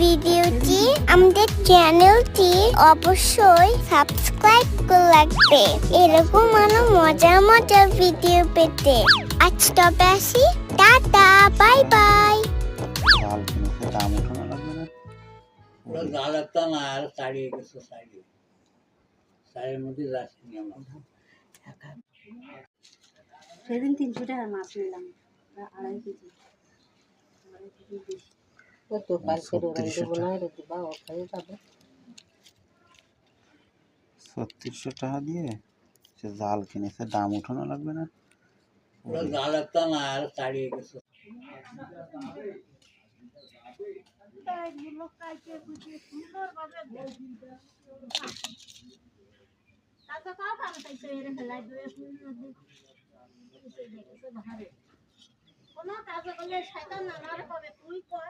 ভিডিওটি আমাদের চ্যানেলটি অবশ্যই সাবস্ক্রাইব করে রাখবে এরকম আরো মজার মজার ভিডিও পেতে। আজ তবে আসি, টাটা, বাই বাই। জাল কিনেছে, দাম উঠানো লাগবে না? ওরা জাল একটা না আর ছাড়িয়ে গেছে সাইডের মধ্যে যাচ্ছি আমরা। সেদিন 300 টাকার মাছ নিলাম, 2.5 কেজি বেশি। কত কালকে ওরাই দেবো না, এটা দিবা ও খাই যাবে। 3600 টাকা দিয়ে সে জাল কিনেছে, দাম উঠানো লাগবে না? ওরা জাল একটা না আর ছাড়িয়ে গেছে। কোনো কাজ করলে শয়তান নানার হবে, তুই কর।